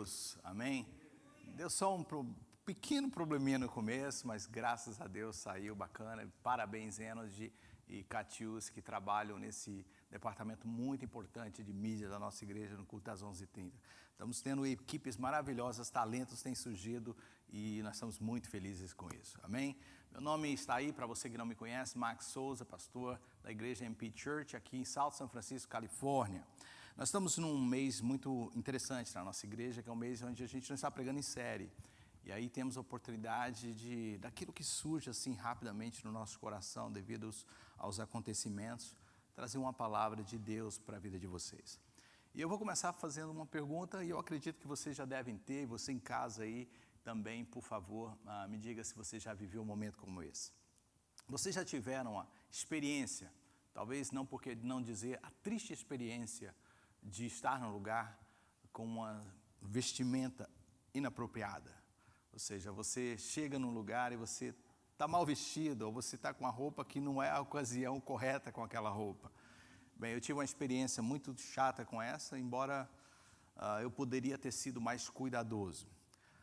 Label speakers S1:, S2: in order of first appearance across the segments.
S1: Deus, amém? Deu só um pequeno probleminha no começo, mas graças a Deus saiu bacana. Parabéns, Energy e Catius, que trabalham nesse departamento muito importante de mídia da nossa igreja no culto das 11h30. Estamos tendo equipes maravilhosas, talentos têm surgido e nós estamos muito felizes com isso, amém? Meu nome está aí, para você que não me conhece, Max Souza, pastor da igreja MP Church, aqui em South San Francisco, Califórnia. Nós estamos num mês muito interessante na nossa igreja, que é um mês onde a gente não está pregando em série. E aí temos a oportunidade daquilo que surge assim rapidamente no nosso coração, devido aos acontecimentos, trazer uma palavra de Deus para a vida de vocês. E eu vou começar fazendo uma pergunta, e eu acredito que vocês já devem ter, você em casa aí também, por favor, me diga se você já viveu um momento como esse. Vocês já tiveram a experiência, talvez não porque não dizer, a triste experiência de estar num lugar com uma vestimenta inapropriada. Ou seja, você chega num lugar e você está mal vestido, ou você está com uma roupa que não é a ocasião correta com aquela roupa. Bem, eu tive uma experiência muito chata com essa, embora eu poderia ter sido mais cuidadoso.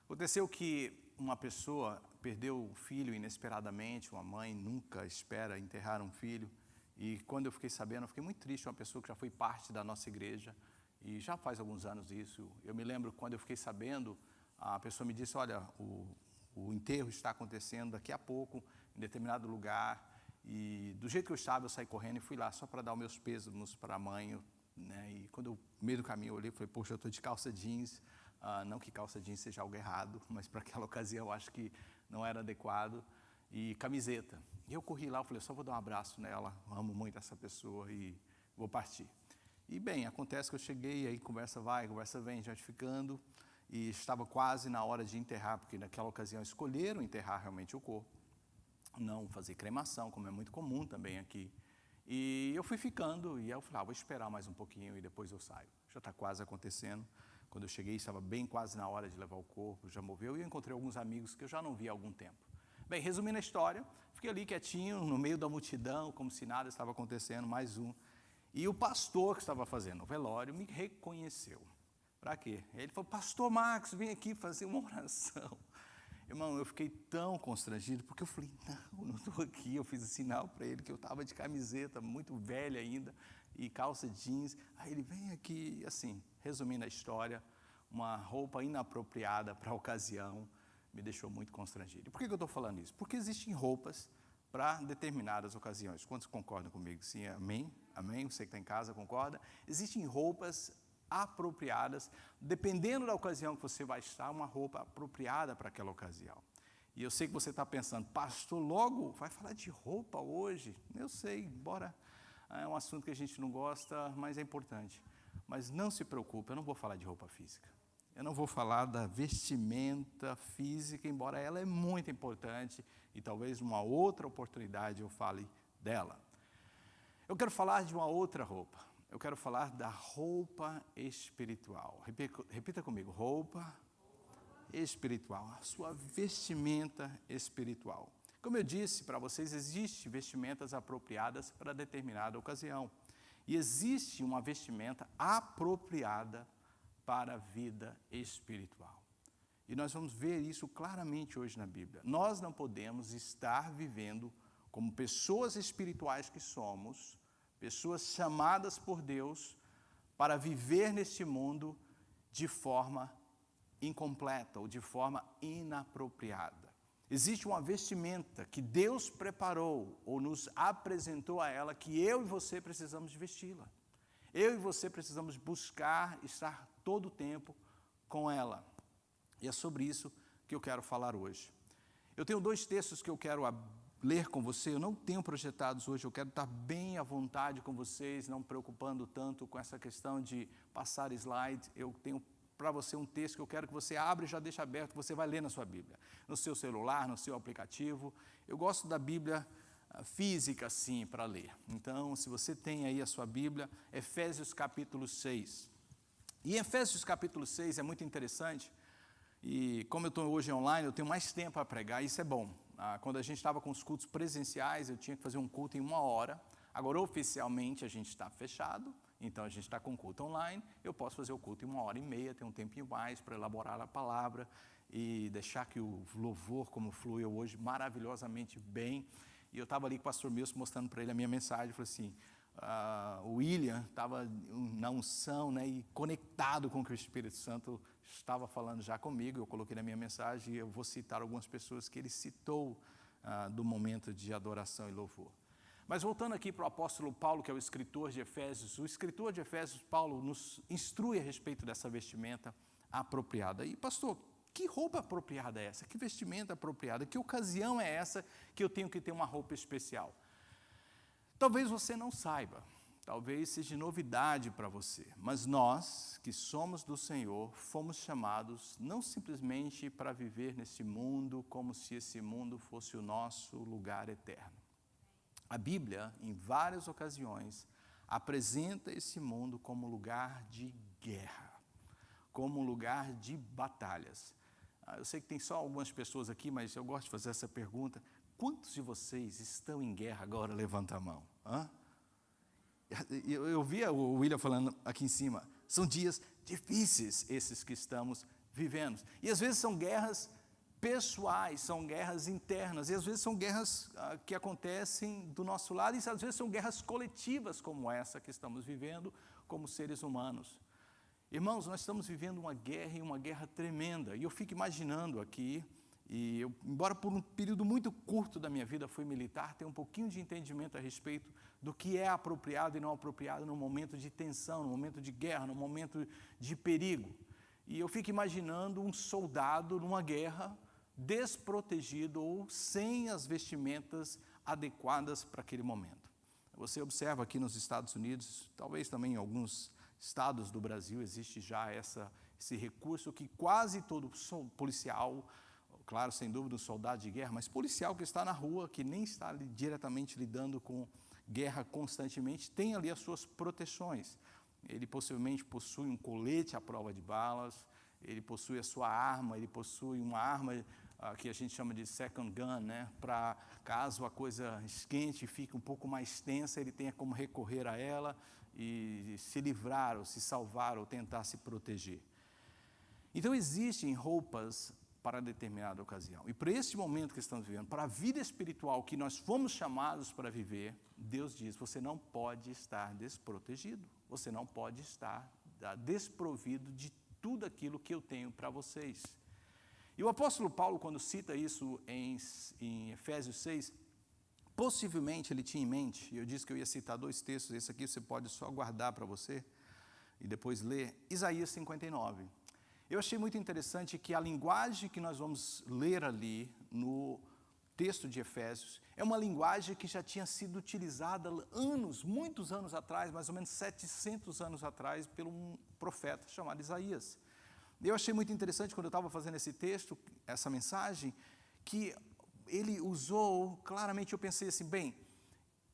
S1: Aconteceu que uma pessoa perdeu o filho inesperadamente, uma mãe nunca espera enterrar um filho, e quando eu fiquei sabendo, eu fiquei muito triste, uma pessoa que já foi parte da nossa igreja, e já faz alguns anos isso. Eu me lembro quando eu fiquei sabendo, a pessoa me disse, olha, o enterro está acontecendo daqui a pouco, em determinado lugar, e do jeito que eu estava, eu saí correndo e fui lá só para dar os meus pêsames para a mãe, né? E quando eu, no meio do caminho, eu olhei e falei, poxa, eu estou de calça jeans, não que calça jeans seja algo errado, mas para aquela ocasião eu acho que não era adequado, e camiseta. E eu corri lá, eu falei, só vou dar um abraço nela, amo muito essa pessoa e vou partir. E bem, acontece que eu cheguei, aí conversa vai, conversa vem, já ficando, e estava quase na hora de enterrar, porque naquela ocasião escolheram enterrar realmente o corpo, não fazer cremação, como é muito comum também aqui. E eu fui ficando, e eu falei, vou esperar mais um pouquinho e depois eu saio. Já está quase acontecendo. Quando eu cheguei, estava bem quase na hora de levar o corpo, já moveu, e eu encontrei alguns amigos que eu já não via há algum tempo. Bem, resumindo a história, fiquei ali quietinho, no meio da multidão, como se nada estava acontecendo, mais um. E o pastor que estava fazendo o velório me reconheceu. Para quê? Ele falou, pastor Max, vem aqui fazer uma oração. Irmão, eu fiquei tão constrangido, porque eu falei, não estou aqui. Eu fiz o sinal para ele que eu estava de camiseta, muito velha ainda, e calça jeans. Aí ele, vem aqui, assim, resumindo a história, uma roupa inapropriada para a ocasião, me deixou muito constrangido. E por que eu estou falando isso? Porque existem roupas para determinadas ocasiões. Quantos concordam comigo? Sim, amém? Amém? Você que está em casa concorda? Existem roupas apropriadas, dependendo da ocasião que você vai estar, uma roupa apropriada para aquela ocasião. E eu sei que você está pensando, pastor, logo vai falar de roupa hoje? Eu sei, embora é um assunto que a gente não gosta, mas é importante. Mas não se preocupe, eu não vou falar de roupa física. Eu não vou falar da vestimenta física, embora ela é muito importante e talvez numa outra oportunidade eu fale dela. Eu quero falar de uma outra roupa. Eu quero falar da roupa espiritual. Repita comigo, roupa espiritual, a sua vestimenta espiritual. Como eu disse para vocês, existem vestimentas apropriadas para determinada ocasião. E existe uma vestimenta apropriada para a vida espiritual. E nós vamos ver isso claramente hoje na Bíblia. Nós não podemos estar vivendo como pessoas espirituais que somos, pessoas chamadas por Deus para viver neste mundo de forma incompleta ou de forma inapropriada. Existe uma vestimenta que Deus preparou ou nos apresentou a ela que eu e você precisamos de vesti-la. Eu e você precisamos buscar estar todo o tempo com ela. E é sobre isso que eu quero falar hoje. Eu tenho 2 textos que eu quero ler com você. Eu não tenho projetados hoje, eu quero estar bem à vontade com vocês, não preocupando tanto com essa questão de passar slide. Eu tenho para você um texto que eu quero que você abra e já deixe aberto, que você vai ler na sua Bíblia, no seu celular, no seu aplicativo. Eu gosto da Bíblia física, sim, para ler. Então, se você tem aí a sua Bíblia, Efésios capítulo 6. E Efésios capítulo 6 é muito interessante, e como eu estou hoje online, eu tenho mais tempo para pregar, isso é bom. Quando a gente estava com os cultos presenciais, eu tinha que fazer um culto em 1 hora. Agora, oficialmente, a gente está fechado, Então, a gente está com culto online, eu posso fazer o culto em 1h30, ter um tempinho mais para elaborar a palavra e deixar que o louvor, como fluiu hoje, maravilhosamente bem. E eu estava ali com o pastor Milson mostrando para ele a minha mensagem, falei assim, o William estava na unção, né, e conectado com o que o Espírito Santo estava falando já comigo. Eu coloquei na minha mensagem e eu vou citar algumas pessoas que ele citou do momento de adoração e louvor. Mas voltando aqui para o apóstolo Paulo, que é o escritor de Efésios, o escritor de Efésios, Paulo, nos instrui a respeito dessa vestimenta apropriada. E pastor, que roupa apropriada é essa? Que vestimenta apropriada? Que ocasião é essa que eu tenho que ter uma roupa especial? Talvez você não saiba, talvez seja novidade para você, mas nós, que somos do Senhor, fomos chamados não simplesmente para viver nesse mundo como se esse mundo fosse o nosso lugar eterno. A Bíblia, em várias ocasiões, apresenta esse mundo como lugar de guerra, como lugar de batalhas. Eu sei que tem só algumas pessoas aqui, mas eu gosto de fazer essa pergunta. Quantos de vocês estão em guerra agora? Levanta a mão. Eu via o William falando aqui em cima, são dias difíceis esses que estamos vivendo. E às vezes são guerras pessoais, são guerras internas, e às vezes são guerras que acontecem do nosso lado, e às vezes são guerras coletivas como essa que estamos vivendo como seres humanos. Irmãos, nós estamos vivendo uma guerra, e uma guerra tremenda, e eu fico imaginando aqui, e eu, embora por um período muito curto da minha vida fui militar, tenho um pouquinho de entendimento a respeito do que é apropriado e não apropriado no momento de tensão, no momento de guerra, no momento de perigo. E eu fico imaginando um soldado numa guerra, desprotegido ou sem as vestimentas adequadas para aquele momento. Você observa aqui nos Estados Unidos, talvez também em alguns estados do Brasil, existe já esse recurso que quase todo policial, claro, sem dúvida um soldado de guerra, mas policial que está na rua, que nem está diretamente lidando com guerra constantemente, tem ali as suas proteções. Ele possivelmente possui um colete à prova de balas, ele possui a sua arma, ele possui uma arma que a gente chama de second gun, né, para caso a coisa esquente e fique um pouco mais tensa, ele tenha como recorrer a ela e se livrar, ou se salvar, ou tentar se proteger. Então existem roupas para determinada ocasião. E para este momento que estamos vivendo, para a vida espiritual que nós fomos chamados para viver, Deus diz, você não pode estar desprotegido, você não pode estar desprovido de tudo aquilo que eu tenho para vocês. E o apóstolo Paulo, quando cita isso em Efésios 6, possivelmente ele tinha em mente, e eu disse que eu ia citar 2 textos, esse aqui você pode só guardar para você, e depois ler, Isaías 59. Eu achei muito interessante que a linguagem que nós vamos ler ali no texto de Efésios é uma linguagem que já tinha sido utilizada muitos anos atrás, mais ou menos 700 anos atrás, por um profeta chamado Isaías. Eu achei muito interessante quando eu estava fazendo esse texto, essa mensagem, que ele usou, claramente eu pensei assim, bem,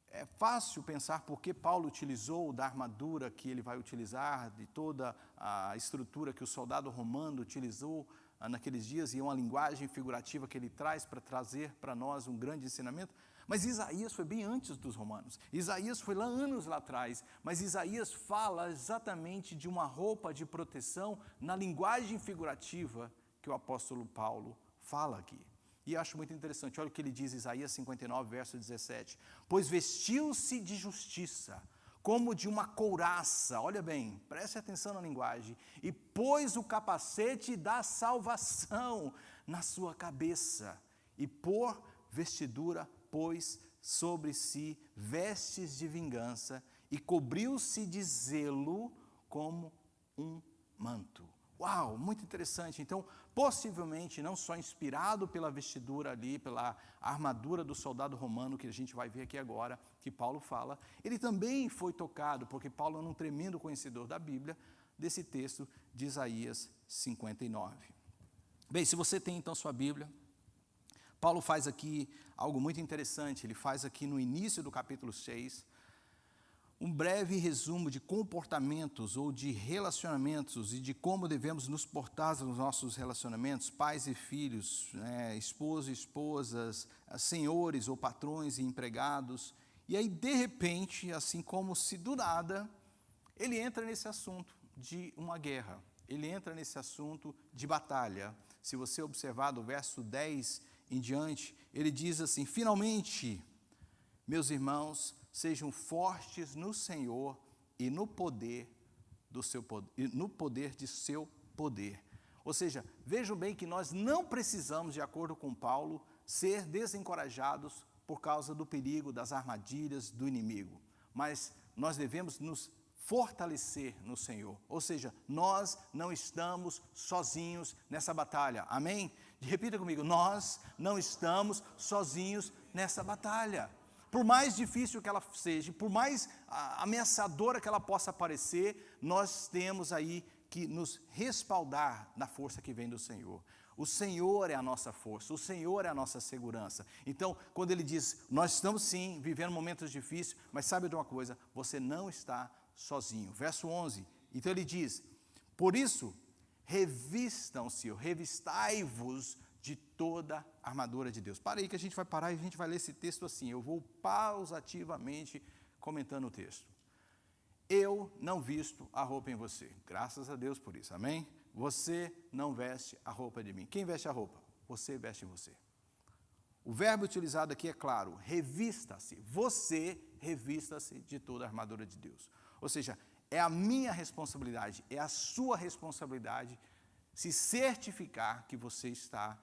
S1: é fácil pensar por que Paulo utilizou da armadura que ele vai utilizar, de toda a estrutura que o soldado romano utilizou naqueles dias, e é uma linguagem figurativa que ele traz para trazer para nós um grande ensinamento. Mas Isaías foi bem antes dos romanos. Isaías foi anos lá atrás, mas Isaías fala exatamente de uma roupa de proteção na linguagem figurativa que o apóstolo Paulo fala aqui. E acho muito interessante, olha o que ele diz, Isaías 59, verso 17. Pois vestiu-se de justiça, como de uma couraça, olha bem, preste atenção na linguagem, e pôs o capacete da salvação na sua cabeça, e por vestidura pôs sobre si vestes de vingança, e cobriu-se de zelo como um manto. Uau, muito interessante. Então, possivelmente, não só inspirado pela vestidura ali, pela armadura do soldado romano, que a gente vai ver aqui agora, que Paulo fala, ele também foi tocado, porque Paulo é um tremendo conhecedor da Bíblia, desse texto de Isaías 59. Bem, se você tem então sua Bíblia, Paulo faz aqui algo muito interessante, ele faz aqui no início do capítulo 6, um breve resumo de comportamentos ou de relacionamentos e de como devemos nos portar nos nossos relacionamentos, pais e filhos, esposos e esposas, senhores ou patrões e empregados. E aí, de repente, assim como se do nada, ele entra nesse assunto de uma guerra, ele entra nesse assunto de batalha. Se você observar do verso 10 em diante, ele diz assim: finalmente, meus irmãos, sejam fortes no Senhor e no poder de seu poder. Ou seja, vejam bem que nós não precisamos, de acordo com Paulo, ser desencorajados por causa do perigo, das armadilhas do inimigo, mas nós devemos nos fortalecer no Senhor. Ou seja, nós não estamos sozinhos nessa batalha. Amém? Repita comigo: nós não estamos sozinhos nessa batalha. Por mais difícil que ela seja, por mais ameaçadora que ela possa parecer, nós temos aí que nos respaldar na força que vem do Senhor. O Senhor é a nossa força, o Senhor é a nossa segurança. Então, quando ele diz, nós estamos sim vivendo momentos difíceis, mas sabe de uma coisa, você não está sozinho. Verso 11, então ele diz: por isso, revistam-se, revistai-vos de toda a armadura de Deus. Para aí que a gente vai parar e a gente vai ler esse texto assim. Eu vou pausativamente comentando o texto. Eu não visto a roupa em você. Graças a Deus por isso, amém? Você não veste a roupa de mim. Quem veste a roupa? Você veste em você. O verbo utilizado aqui é claro: revista-se. Você revista-se de toda a armadura de Deus. Ou seja, é a minha responsabilidade, é a sua responsabilidade se certificar que você está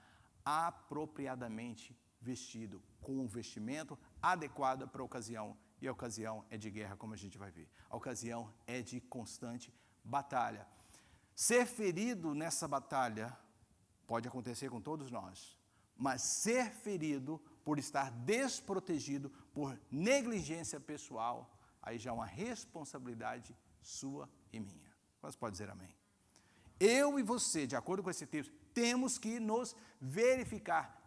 S1: apropriadamente vestido, com um vestimento adequado para a ocasião. E a ocasião é de guerra, como a gente vai ver. A ocasião é de constante batalha. Ser ferido nessa batalha pode acontecer com todos nós, mas ser ferido por estar desprotegido, por negligência pessoal, aí já é uma responsabilidade sua e minha. Quantos pode dizer amém? Eu e você, de acordo com esse texto, temos que nos verificar,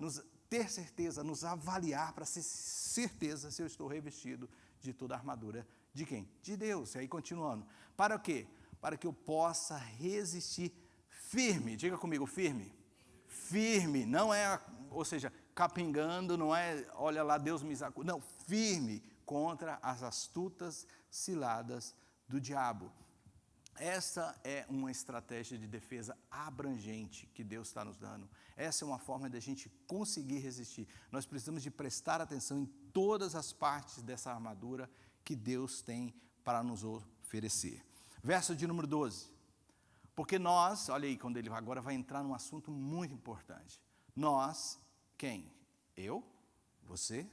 S1: ter certeza, nos avaliar para ter certeza se eu estou revestido de toda a armadura de quem? De Deus. E aí continuando. Para o quê? Para que eu possa resistir firme. Diga comigo, firme. Firme, não é, ou seja, capengando, não é, olha lá, Deus me sacude. Não, firme contra as astutas ciladas do diabo. Essa é uma estratégia de defesa abrangente que Deus está nos dando. Essa é uma forma de a gente conseguir resistir. Nós precisamos de prestar atenção em todas as partes dessa armadura que Deus tem para nos oferecer. Verso de número 12. Porque nós, olha aí, quando ele agora vai entrar num assunto muito importante. Nós, quem? Eu, você,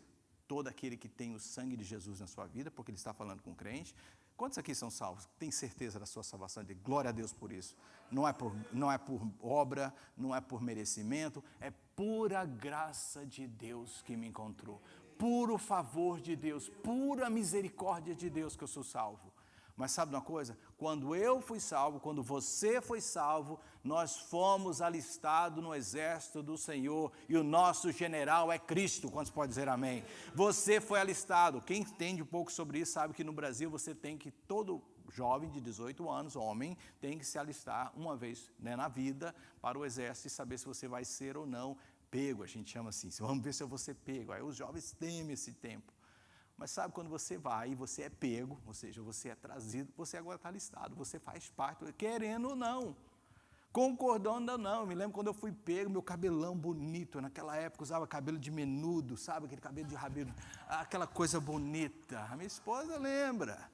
S1: todo aquele que tem o sangue de Jesus na sua vida, porque ele está falando com o crente. Quantos aqui são salvos? Tem certeza da sua salvação? De glória a Deus por isso. Não é por obra, não é por merecimento, é pura graça de Deus que me encontrou. Puro favor de Deus, pura misericórdia de Deus que eu sou salvo. Mas sabe uma coisa? Quando eu fui salvo, quando você foi salvo, nós fomos alistados no exército do Senhor e o nosso general é Cristo. Quantos podem dizer amém? Você foi alistado. Quem entende um pouco sobre isso sabe que no Brasil você tem que, todo jovem de 18 anos, homem, tem que se alistar uma vez, né, na vida para o exército e saber se você vai ser ou não pego. A gente chama assim, vamos ver se eu vou ser pego. Aí os jovens temem esse tempo. Mas sabe quando você vai e você é pego, ou seja, você é trazido, você agora está alistado, você faz parte, querendo ou não, concordando ou não. Eu me lembro quando eu fui pego, meu cabelão bonito, naquela época usava cabelo de menudo, sabe, aquele cabelo de rabelo, aquela coisa bonita. A minha esposa lembra.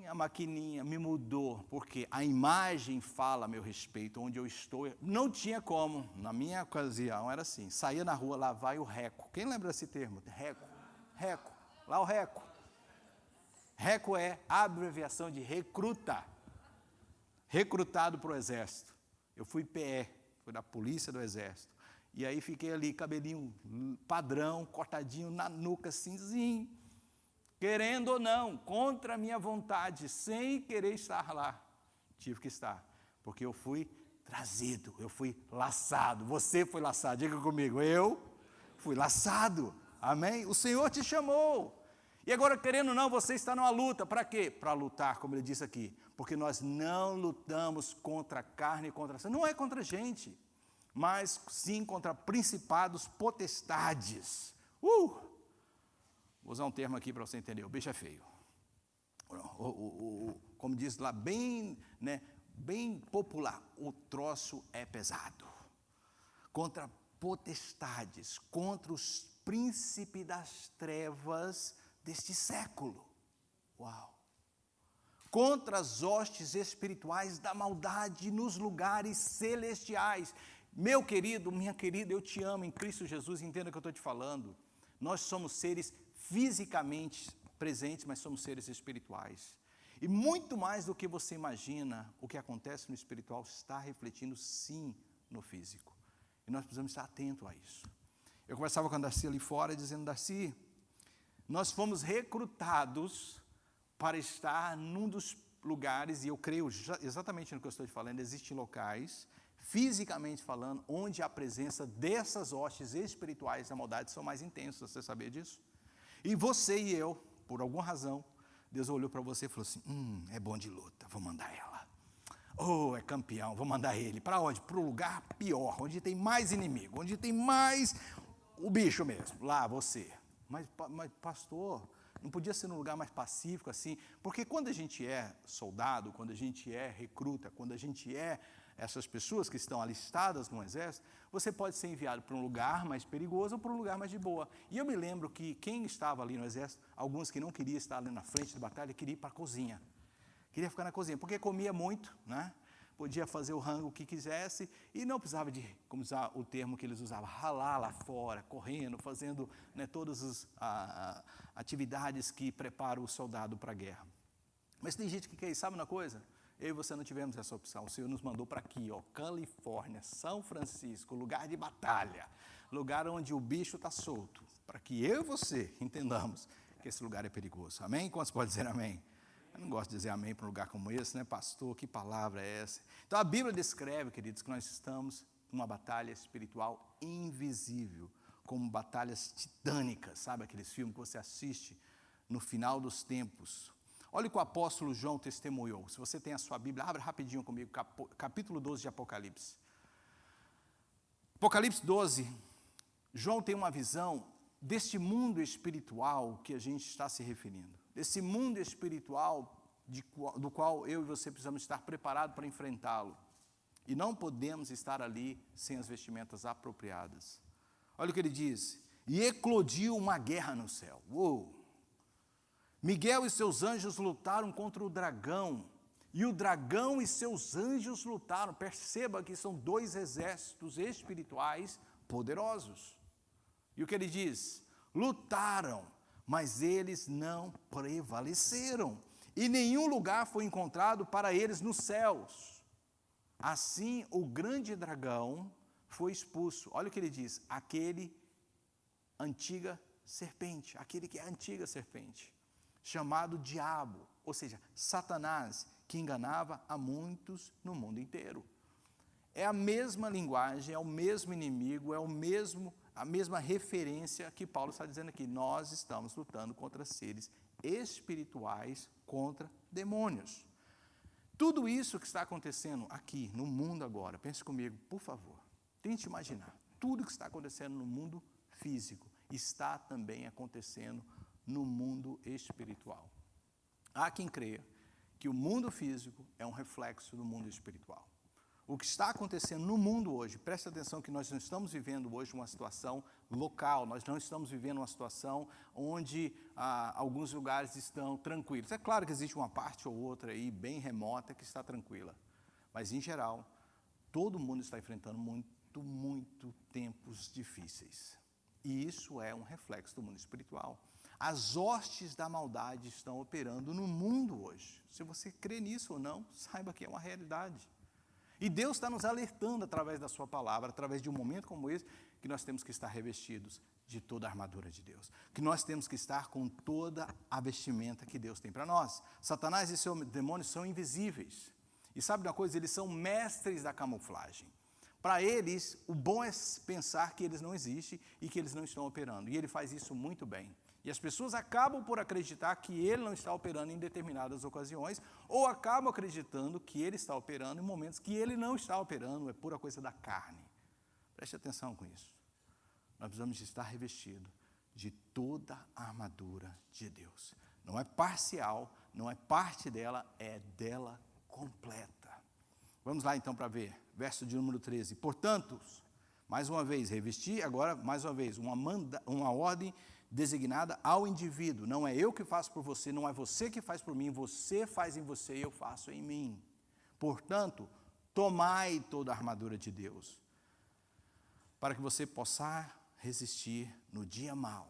S1: A maquininha me mudou, porque a imagem fala a meu respeito, onde eu estou. Não tinha como, na minha ocasião era assim, saía na rua, lá vai o reco. Quem lembra desse termo? Reco, lá o reco. Reco é a abreviação de recruta, recrutado para o exército. Eu fui PE, fui da polícia do exército, e aí fiquei ali, cabelinho padrão, cortadinho na nuca, assim, querendo ou não, contra a minha vontade, sem querer estar lá. Tive que estar, porque eu fui trazido, eu fui laçado. Você foi laçado, diga comigo, eu fui laçado. Amém? O Senhor te chamou. E agora, querendo ou não, você está numa luta. Para quê? Para lutar, como ele disse aqui. Porque nós não lutamos contra a carne e contra a sangue. Não é contra a gente, mas sim contra principados, potestades. Vou usar um termo aqui para você entender, o bicho é feio. Como diz lá, bem, né, bem popular, o troço é pesado. Contra potestades, contra os príncipes das trevas deste século. Uau! Contra as hostes espirituais da maldade nos lugares celestiais. Meu querido, minha querida, eu te amo em Cristo Jesus, entenda o que eu estou te falando. Nós somos seres fisicamente presentes, mas somos seres espirituais. E muito mais do que você imagina, o que acontece no espiritual está refletindo sim no físico. E nós precisamos estar atentos a isso. Eu conversava com a Darcy ali fora, dizendo, Darcy, nós fomos recrutados para estar num dos lugares, e eu creio exatamente no que eu estou te falando, existem locais, fisicamente falando, onde a presença dessas hostes espirituais da maldade são mais intensas, você sabia disso? E você e eu, por alguma razão, Deus olhou para você e falou assim, é bom de luta, vou mandar ela. Oh, é campeão, vou mandar ele. Para onde? Para o lugar pior, onde tem mais inimigo, onde tem mais o bicho mesmo, lá você. Mas pastor, não podia ser num lugar mais pacífico assim? Porque quando a gente é soldado, quando a gente é recruta, quando a gente é essas pessoas que estão alistadas no exército, você pode ser enviado para um lugar mais perigoso ou para um lugar mais de boa. E eu me lembro que quem estava ali no exército, alguns que não queriam estar ali na frente da batalha, queriam ir para a cozinha. Queria ficar na cozinha, porque comia muito, né? Podia fazer o rango que quisesse e não precisava de, como usar o termo que eles usavam, ralar lá fora, correndo, fazendo, né, todas as atividades que preparam o soldado para a guerra. Mas tem gente que quer ir, sabe uma coisa? Eu e você não tivemos essa opção. O Senhor nos mandou para aqui, ó, Califórnia, São Francisco, lugar de batalha, lugar onde o bicho está solto, para que eu e você entendamos que esse lugar é perigoso. Amém? Quantos podem dizer amém? Eu não gosto de dizer amém para um lugar como esse, né, pastor? Que palavra é essa? Então, a Bíblia descreve, queridos, que nós estamos numa batalha espiritual invisível, como batalhas titânicas, sabe aqueles filmes que você assiste no final dos tempos? Olha o que o apóstolo João testemunhou. Se você tem a sua Bíblia, abra rapidinho comigo, capítulo 12 de Apocalipse. Apocalipse 12, João tem uma visão deste mundo espiritual que a gente está se referindo. Desse mundo espiritual do qual eu e você precisamos estar preparados para enfrentá-lo. E não podemos estar ali sem as vestimentas apropriadas. Olha o que ele diz. E eclodiu uma guerra no céu. Uou! Miguel e seus anjos lutaram contra o dragão. E o dragão e seus anjos lutaram. Perceba que são dois exércitos espirituais poderosos. E o que ele diz? Lutaram, mas eles não prevaleceram. E nenhum lugar foi encontrado para eles nos céus. Assim, o grande dragão foi expulso. Olha o que ele diz. Aquele antiga serpente. Aquele que é a antiga serpente. Chamado diabo, ou seja, Satanás, que enganava a muitos no mundo inteiro. É a mesma linguagem, é o mesmo inimigo, a mesma referência que Paulo está dizendo aqui. Nós estamos lutando contra seres espirituais, contra demônios. Tudo isso que está acontecendo aqui, no mundo agora, pense comigo, por favor, tente imaginar. Tudo que está acontecendo no mundo físico está também acontecendo no mundo espiritual. Há quem creia que o mundo físico é um reflexo do mundo espiritual. O que está acontecendo no mundo hoje, preste atenção que nós não estamos vivendo hoje uma situação local, nós não estamos vivendo uma situação onde alguns lugares estão tranquilos. É claro que existe uma parte ou outra aí bem remota que está tranquila, mas em geral, todo mundo está enfrentando muito tempos difíceis. E isso é um reflexo do mundo espiritual. As hostes da maldade estão operando no mundo hoje. Se você crê nisso ou não, saiba que é uma realidade. E Deus está nos alertando através da sua palavra, através de um momento como esse, que nós temos que estar revestidos de toda a armadura de Deus. Que nós temos que estar com toda a vestimenta que Deus tem para nós. Satanás e seus demônios são invisíveis. E sabe uma coisa? Eles são mestres da camuflagem. Para eles, o bom é pensar que eles não existem e que eles não estão operando. E ele faz isso muito bem. E as pessoas acabam por acreditar que ele não está operando em determinadas ocasiões, ou acabam acreditando que ele está operando em momentos que ele não está operando, é pura coisa da carne. Preste atenção com isso. Nós precisamos estar revestidos de toda a armadura de Deus. Não é parcial, não é parte dela, é dela completa. Vamos lá então para ver, verso de número 13. Portanto, mais uma vez, revestir, agora mais uma vez, uma ordem designada ao indivíduo. Não é eu que faço por você, não é você que faz por mim, você faz em você e eu faço em mim. Portanto, tomai toda a armadura de Deus, para que você possa resistir no dia mau.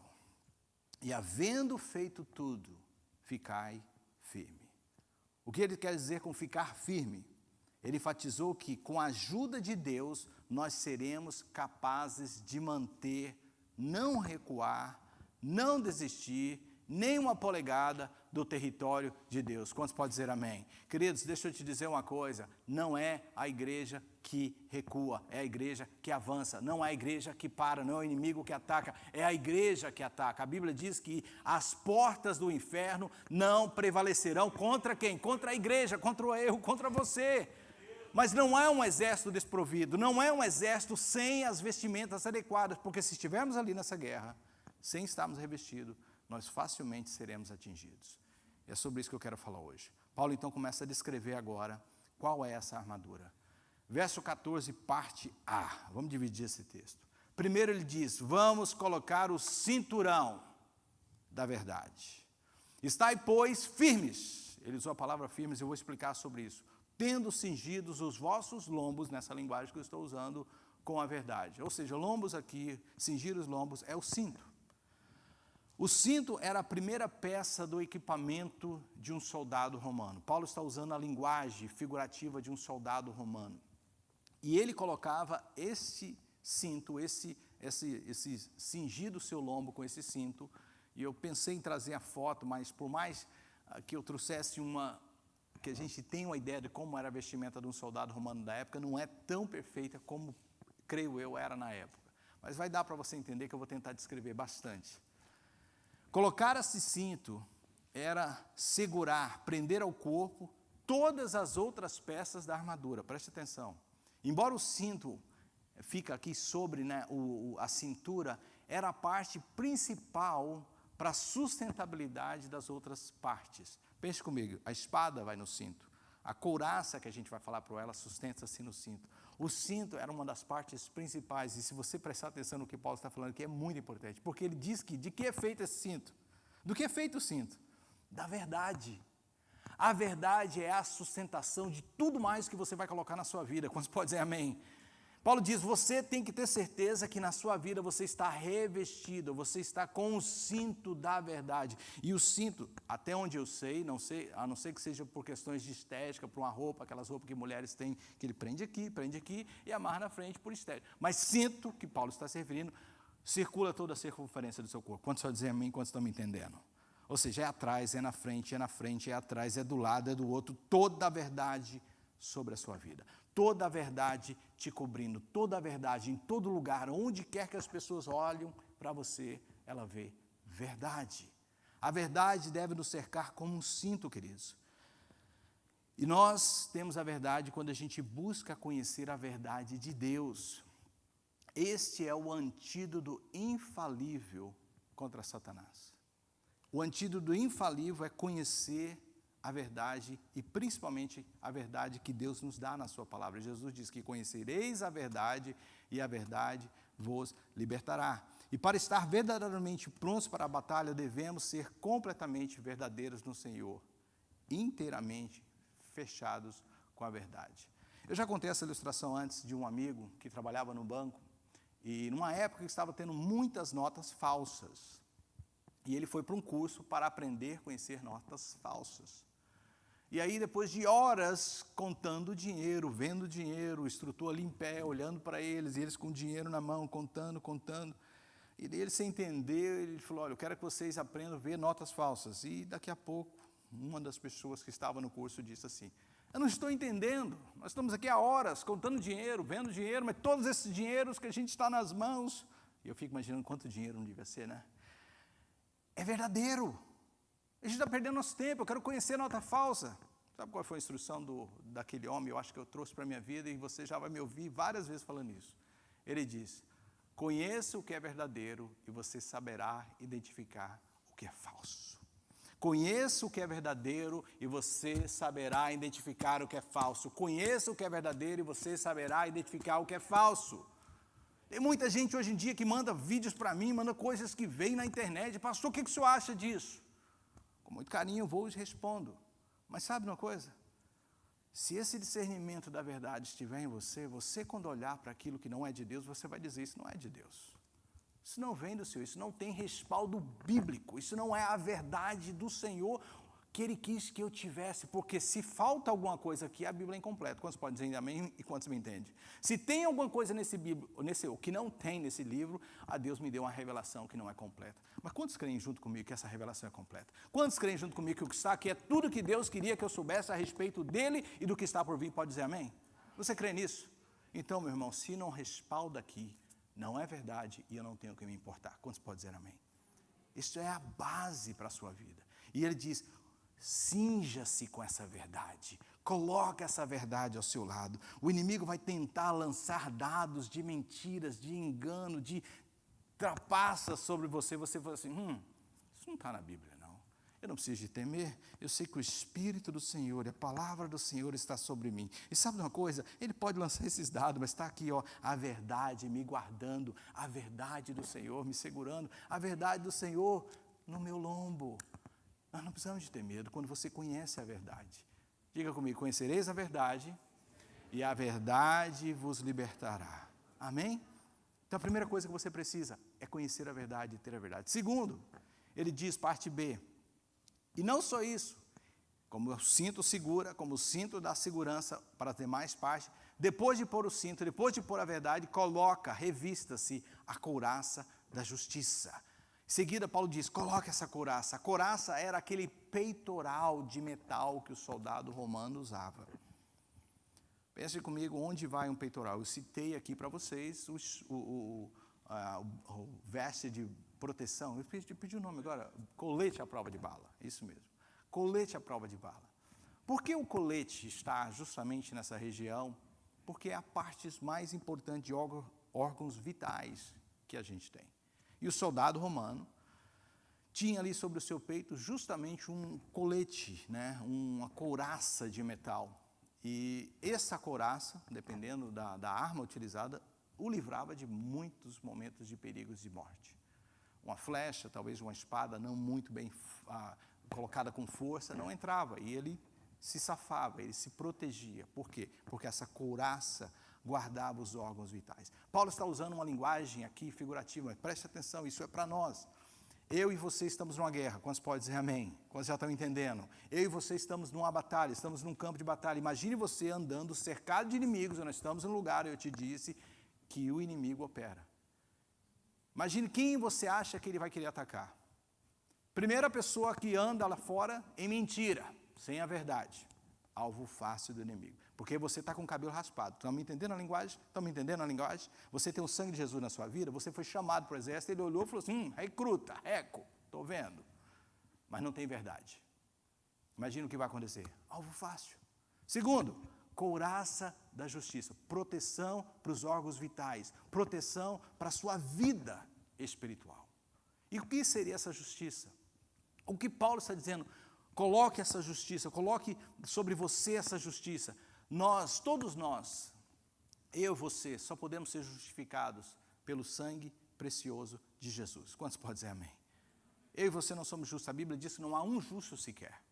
S1: E havendo feito tudo, ficai firme. O que ele quer dizer com ficar firme? Ele enfatizou que com a ajuda de Deus, nós seremos capazes de manter, não recuar, não desistir, nem uma polegada do território de Deus. Quantos podem dizer amém? Queridos, deixa eu te dizer uma coisa, não é a igreja que recua, é a igreja que avança, não é a igreja que para, não é o inimigo que ataca, é a igreja que ataca. A Bíblia diz que as portas do inferno não prevalecerão contra quem? Contra a igreja, contra o erro, contra você. Mas não é um exército desprovido, não é um exército sem as vestimentas adequadas, porque se estivermos ali nessa guerra, sem estarmos revestidos, nós facilmente seremos atingidos. É sobre isso que eu quero falar hoje. Paulo então começa a descrever agora qual é essa armadura. Verso 14, parte A. Vamos dividir esse texto. Primeiro ele diz, vamos colocar o cinturão da verdade. Estai, pois, firmes. Ele usou a palavra firmes, eu vou explicar sobre isso. Tendo cingidos os vossos lombos, nessa linguagem que eu estou usando, com a verdade. Ou seja, lombos aqui, cingir os lombos, é o cinto. O cinto era a primeira peça do equipamento de um soldado romano. Paulo está usando a linguagem figurativa de um soldado romano. E ele colocava esse cinto, esse cingir do seu lombo com esse cinto. E eu pensei em trazer a foto, mas por mais que eu trouxesse que a gente tenha uma ideia de como era a vestimenta de um soldado romano da época, não é tão perfeita como, creio eu, era na época. Mas vai dar para você entender que eu vou tentar descrever bastante. Colocar esse cinto era segurar, prender ao corpo todas as outras peças da armadura. Preste atenção. Embora o cinto fica aqui sobre, né, a cintura, era a parte principal para a sustentabilidade das outras partes. Pense comigo, a espada vai no cinto. A couraça que a gente vai falar para ela sustenta-se no cinto. O cinto era uma das partes principais, e se você prestar atenção no que Paulo está falando aqui, é muito importante, porque ele diz que de que é feito esse cinto? Do que é feito o cinto? Da verdade. A verdade é a sustentação de tudo mais que você vai colocar na sua vida. Quantos podem dizer amém? Paulo diz, você tem que ter certeza que na sua vida você está revestido, você está com o cinto da verdade. E o cinto, até onde eu sei, a não ser que seja por questões de estética, por uma roupa, aquelas roupas que mulheres têm, que ele prende aqui e amarra na frente por estética. Mas cinto, que Paulo está se referindo, circula toda a circunferência do seu corpo. Quantos podem dizer amém? Quantos estão me entendendo? Ou seja, é atrás, é na frente, é atrás, é do lado, é do outro, toda a verdade sobre a sua vida. Toda a verdade te cobrindo, toda a verdade em todo lugar, onde quer que as pessoas olhem para você, ela vê verdade. A verdade deve nos cercar como um cinto, queridos. E nós temos a verdade quando a gente busca conhecer a verdade de Deus. Este é o antídoto infalível contra Satanás. O antídoto infalível é conhecer a verdade e principalmente a verdade que Deus nos dá na sua palavra. Jesus diz que conhecereis a verdade e a verdade vos libertará. E para estar verdadeiramente prontos para a batalha, devemos ser completamente verdadeiros no Senhor, inteiramente fechados com a verdade. Eu já contei essa ilustração antes de um amigo que trabalhava no banco e numa época que estava tendo muitas notas falsas. E ele foi para um curso para aprender a conhecer notas falsas. E aí, depois de horas contando dinheiro, vendo dinheiro, o instrutor ali em pé, olhando para eles, e eles com dinheiro na mão, contando. E daí ele, sem entender, ele falou, olha, eu quero que vocês aprendam a ver notas falsas. E daqui a pouco, uma das pessoas que estava no curso disse assim, eu não estou entendendo, nós estamos aqui há horas contando dinheiro, vendo dinheiro, mas todos esses dinheiros que a gente está nas mãos, e eu fico imaginando quanto dinheiro não devia ser, né? É verdadeiro. A gente está perdendo nosso tempo, eu quero conhecer nota falsa. Sabe qual foi a instrução daquele homem? Eu acho que eu trouxe para a minha vida e você já vai me ouvir várias vezes falando isso. Ele diz, Conheça o que é verdadeiro e você saberá identificar o que é falso. Conheça o que é verdadeiro e você saberá identificar o que é falso. Conheça o que é verdadeiro e você saberá identificar o que é falso. Tem muita gente hoje em dia que manda vídeos para mim, manda coisas que vêm na internet. Pastor, o que o senhor acha disso? Com muito carinho eu vou e respondo. Mas sabe uma coisa? Se esse discernimento da verdade estiver em você, você quando olhar para aquilo que não é de Deus, você vai dizer, isso não é de Deus. Isso não vem do Senhor, isso não tem respaldo bíblico, isso não é a verdade do Senhor que Ele quis que eu tivesse, porque se falta alguma coisa aqui, a Bíblia é incompleta. Quantos podem dizer amém e quantos me entendem? Se tem alguma coisa o que não tem nesse livro, a Deus me deu uma revelação que não é completa. Mas quantos creem junto comigo que essa revelação é completa? Quantos creem junto comigo que o que está aqui é tudo que Deus queria que eu soubesse a respeito dEle e do que está por vir? Pode dizer amém? Você crê nisso? Então, meu irmão, se não respalda aqui, não é verdade e eu não tenho que me importar. Quantos podem dizer amém? Isso é a base para a sua vida. E ele diz, cinja-se com essa verdade. Coloque essa verdade ao seu lado. O inimigo vai tentar lançar dados de mentiras, de engano, de trapaças sobre você. Você fala assim, isso não está na Bíblia, não. Eu não preciso de temer, eu sei que o Espírito do Senhor, a palavra do Senhor está sobre mim. E sabe uma coisa? Ele pode lançar esses dados, mas está aqui, ó, a verdade me guardando, a verdade do Senhor me segurando, a verdade do Senhor no meu lombo. Nós não precisamos de ter medo quando você conhece a verdade. Diga comigo, conhecereis a verdade e a verdade vos libertará. Amém? Então a primeira coisa que você precisa é conhecer a verdade e ter a verdade. Segundo, ele diz, parte B, e não só isso, como o cinto segura, como o cinto dá segurança para as demais partes, depois de pôr o cinto, depois de pôr a verdade, revista-se a couraça da justiça. Em seguida, Paulo diz, coloque essa couraça. A couraça era aquele peitoral de metal que o soldado romano usava. Pense comigo, onde vai um peitoral? Eu citei aqui para vocês o veste de proteção. Eu pedi o nome agora, colete à prova de bala. Isso mesmo, colete à prova de bala. Por que o colete está justamente nessa região? Porque é a parte mais importante de órgãos vitais que a gente tem. E o soldado romano tinha ali sobre o seu peito justamente um colete, né, uma couraça de metal. E essa couraça, dependendo da arma utilizada, o livrava de muitos momentos de perigos de morte. Uma flecha, talvez uma espada não muito bem colocada com força, não entrava. E ele se safava, ele se protegia. Por quê? Porque essa couraça guardava os órgãos vitais. Paulo está usando uma linguagem aqui figurativa, mas preste atenção, isso é para nós. Eu e você estamos numa guerra, quantos podem dizer amém? Quantos já estão entendendo? Eu e você estamos numa batalha, estamos num campo de batalha. Imagine você andando cercado de inimigos, nós estamos num lugar, eu te disse, que o inimigo opera. Imagine quem você acha que ele vai querer atacar. Primeira pessoa que anda lá fora em mentira, sem a verdade. Alvo fácil do inimigo. Porque você está com o cabelo raspado. Estão me entendendo a linguagem? Estão me entendendo a linguagem? Você tem o sangue de Jesus na sua vida, você foi chamado para o exército, ele olhou e falou assim, recruta, estou vendo. Mas não tem verdade. Imagina o que vai acontecer. Alvo fácil. Segundo, couraça da justiça. Proteção para os órgãos vitais. Proteção para a sua vida espiritual. E o que seria essa justiça? O que Paulo está dizendo? Coloque essa justiça, coloque sobre você essa justiça. Nós, todos nós, eu e você, só podemos ser justificados pelo sangue precioso de Jesus. Quantos podem dizer amém? Eu e você não somos justos. A Bíblia diz que não há um justo sequer.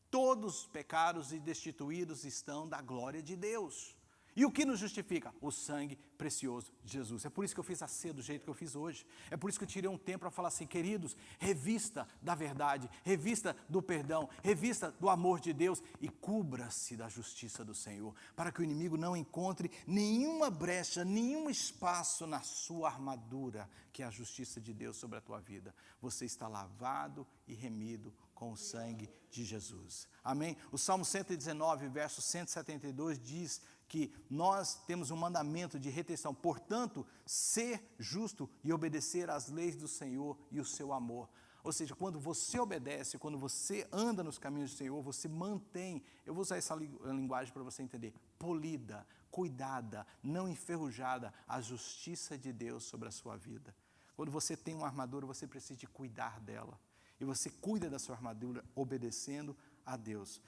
S1: Todos pecados e destituídos estão da glória de Deus. E o que nos justifica? O sangue precioso de Jesus. É por isso que eu fiz a ceia do jeito que eu fiz hoje. É por isso que eu tirei um tempo para falar assim, queridos, revista da verdade, revista do perdão, revista do amor de Deus e cubra-se da justiça do Senhor, para que o inimigo não encontre nenhuma brecha, nenhum espaço na sua armadura, que é a justiça de Deus sobre a tua vida. Você está lavado e remido com o sangue de Jesus. Amém? O Salmo 119, verso 172 diz que nós temos um mandamento de retenção, portanto, ser justo e obedecer às leis do Senhor e o seu amor. Ou seja, quando você obedece, quando você anda nos caminhos do Senhor, você mantém, eu vou usar essa linguagem para você entender, polida, cuidada, não enferrujada, a justiça de Deus sobre a sua vida. Quando você tem uma armadura, você precisa de cuidar dela. E você cuida da sua armadura obedecendo a Deus.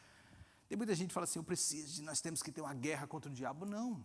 S1: Tem muita gente que fala assim, nós temos que ter uma guerra contra o diabo. Não.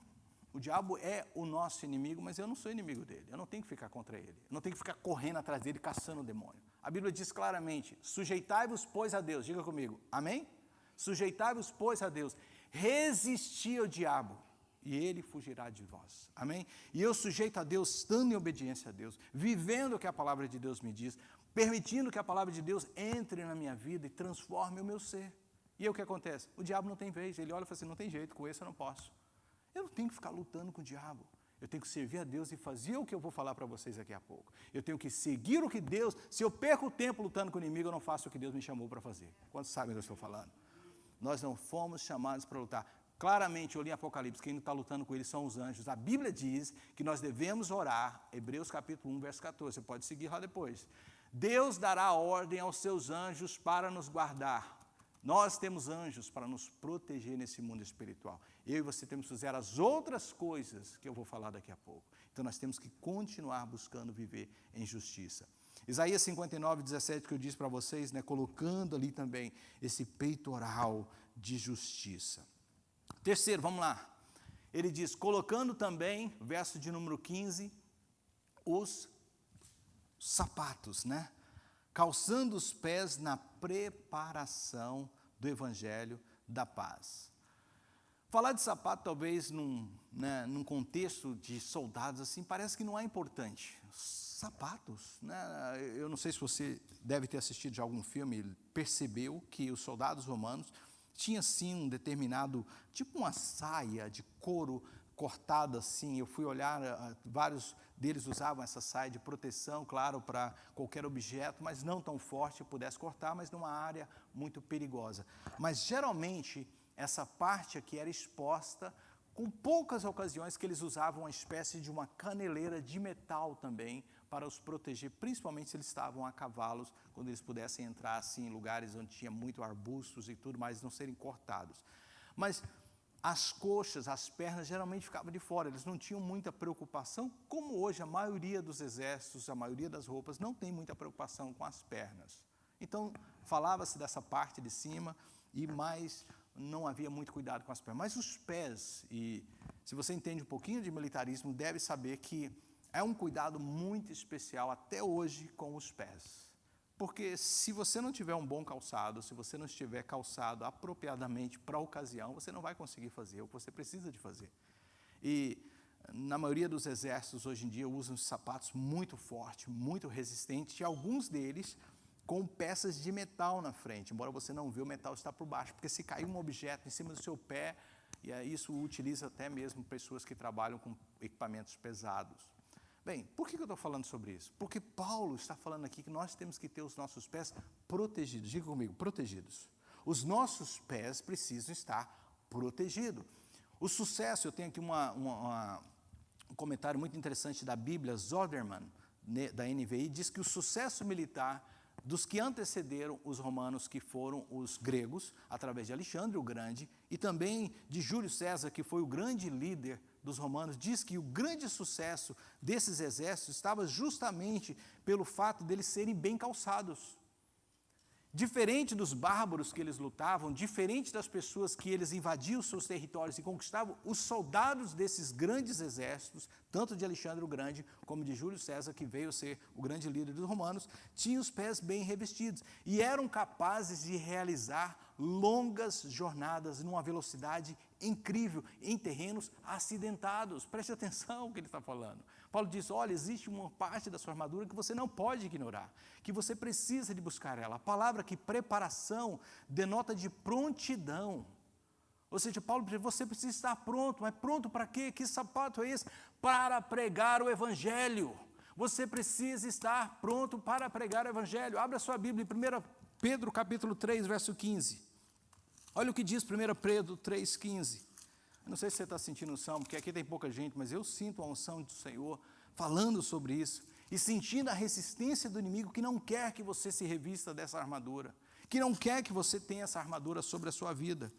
S1: O diabo é o nosso inimigo, mas eu não sou inimigo dele. Eu não tenho que ficar contra ele. Eu não tenho que ficar correndo atrás dele, caçando o demônio. A Bíblia diz claramente, sujeitai-vos, pois, a Deus. Diga comigo, amém? Sujeitai-vos, pois, a Deus. Resisti ao diabo, e ele fugirá de vós. Amém? E eu sujeito a Deus, estando em obediência a Deus, vivendo o que a palavra de Deus me diz, permitindo que a palavra de Deus entre na minha vida e transforme o meu ser. E aí o que acontece? O diabo não tem vez. Ele olha e fala assim, não tem jeito, com esse eu não posso. Eu não tenho que ficar lutando com o diabo. Eu tenho que servir a Deus e fazer o que eu vou falar para vocês daqui a pouco. Eu tenho que seguir o que Deus... Se eu perco o tempo lutando com o inimigo, eu não faço o que Deus me chamou para fazer. Quantos sabem do que eu estou falando? Nós não fomos chamados para lutar. Claramente, eu li em Apocalipse, quem não está lutando com eles são os anjos. A Bíblia diz que nós devemos orar, Hebreus capítulo 1, verso 14. Você pode seguir lá depois. Deus dará ordem aos seus anjos para nos guardar. Nós temos anjos para nos proteger nesse mundo espiritual. Eu e você temos que fazer as outras coisas que eu vou falar daqui a pouco. Então nós temos que continuar buscando viver em justiça. Isaías 59, 17, que eu disse para vocês, né, colocando ali também esse peitoral de justiça. Terceiro, vamos lá. Ele diz, colocando também, verso de número 15, os sapatos, né? Calçando os pés na preparação do evangelho da paz. Falar de sapato, talvez, num contexto de soldados, assim, parece que não é importante. Sapatos, né? Eu não sei se você deve ter assistido de algum filme, percebeu que os soldados romanos tinham, sim, um determinado, tipo uma saia de couro cortada assim. Eu fui olhar, vários deles usavam essa saia de proteção, claro, para qualquer objeto, mas não tão forte que pudesse cortar, mas numa área muito perigosa. Mas, geralmente, essa parte aqui era exposta, com poucas ocasiões que eles usavam uma espécie de uma caneleira de metal também, para os proteger, principalmente se eles estavam a cavalos, quando eles pudessem entrar assim, em lugares onde tinha muito arbustos e tudo mais, não serem cortados. Mas as coxas, as pernas, geralmente ficavam de fora, eles não tinham muita preocupação, como hoje a maioria dos exércitos, a maioria das roupas, não tem muita preocupação com as pernas. Então, falava-se dessa parte de cima, e mais não havia muito cuidado com as pernas. Mas os pés, e se você entende um pouquinho de militarismo, deve saber que é um cuidado muito especial até hoje com os pés. Porque se você não tiver um bom calçado, se você não estiver calçado apropriadamente para a ocasião, você não vai conseguir fazer o que você precisa de fazer. E na maioria dos exércitos hoje em dia usam sapatos muito fortes, muito resistentes, e alguns deles com peças de metal na frente, embora você não vê, o metal está por baixo, porque se cair um objeto em cima do seu pé, e isso utiliza até mesmo pessoas que trabalham com equipamentos pesados. Bem, por que eu estou falando sobre isso? Porque Paulo está falando aqui que nós temos que ter os nossos pés protegidos. Diga comigo, protegidos. Os nossos pés precisam estar protegidos. O sucesso, eu tenho aqui um comentário muito interessante da Bíblia, Zoderman, da NVI, diz que o sucesso militar dos que antecederam os romanos, que foram os gregos, através de Alexandre o Grande, e também de Júlio César, que foi o grande líder dos romanos, diz que o grande sucesso desses exércitos estava justamente pelo fato deles serem bem calçados. Diferente dos bárbaros que eles lutavam, diferente das pessoas que eles invadiam seus territórios e conquistavam, os soldados desses grandes exércitos, tanto de Alexandre o Grande como de Júlio César, que veio a ser o grande líder dos romanos, tinham os pés bem revestidos e eram capazes de realizar longas jornadas numa velocidade incrível em terrenos acidentados. Preste atenção no que ele está falando. Paulo diz, olha, existe uma parte da sua armadura que você não pode ignorar, que você precisa de buscar ela. A palavra aqui, preparação, denota de prontidão. Ou seja, Paulo diz, você precisa estar pronto, mas pronto para quê? Que sapato é esse? Para pregar o Evangelho. Você precisa estar pronto para pregar o Evangelho. Abra sua Bíblia em 1 Pedro capítulo 3, verso 15. Olha o que diz 1 Pedro 3,15. Não sei se você está sentindo unção, porque aqui tem pouca gente, mas eu sinto a unção do Senhor falando sobre isso. e sentindo a resistência do inimigo que não quer que você se revista dessa armadura, que não quer que você tenha essa armadura sobre a sua vida.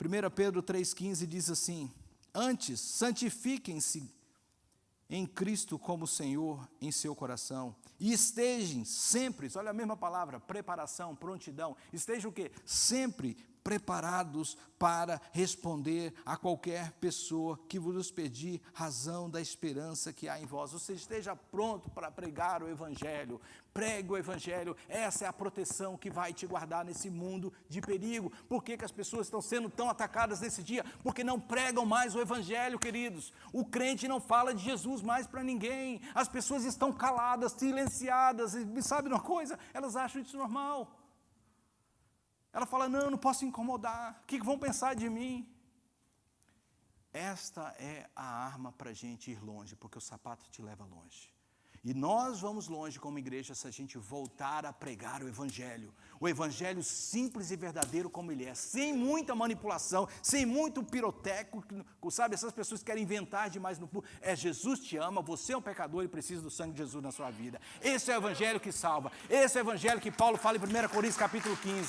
S1: 1 Pedro 3,15 diz assim: antes, santifiquem-se em Cristo como Senhor em seu coração, e estejam sempre, olha a mesma palavra, preparação, prontidão, estejam o quê? Sempre preparados para responder a qualquer pessoa que vos pedir razão da esperança que há em vós. Você esteja pronto para pregar o Evangelho. Pregue o Evangelho. Essa é a proteção que vai te guardar nesse mundo de perigo. Por que as pessoas estão sendo tão atacadas nesse dia? Porque não pregam mais o Evangelho, queridos. O crente não fala de Jesus mais para ninguém. As pessoas estão caladas, silenciadas. E sabe uma coisa? Elas acham isso normal. Ela fala, não posso incomodar, o que vão pensar de mim? Esta é a arma para a gente ir longe, porque o sapato te leva longe. E nós vamos longe como igreja se a gente voltar a pregar o Evangelho simples e verdadeiro como ele é, sem muita manipulação, sem muito pirotécnico, sabe, essas pessoas que querem inventar demais no público. Jesus te ama, você é um pecador e precisa do sangue de Jesus na sua vida. Esse é o Evangelho que salva, esse é o Evangelho que Paulo fala em 1 Coríntios capítulo 15.